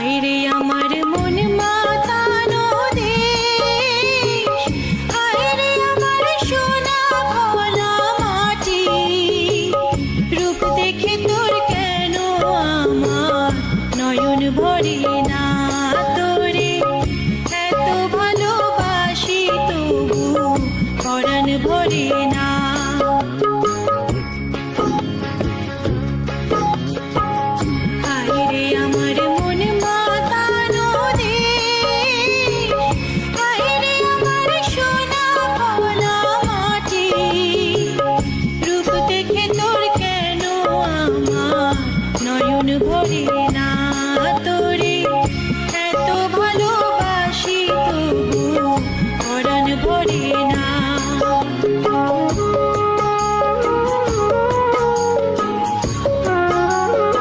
হায় রে আমার মন মাতানো দেশ, হায় রে আমার সোনা ভোলা মাটি, রূপ দেখে তোর কেন আমার নয়ন ভরে না, তোরে এত ভালোবাসি তবু পরাণ ভরে না। নয়ন ভরে না।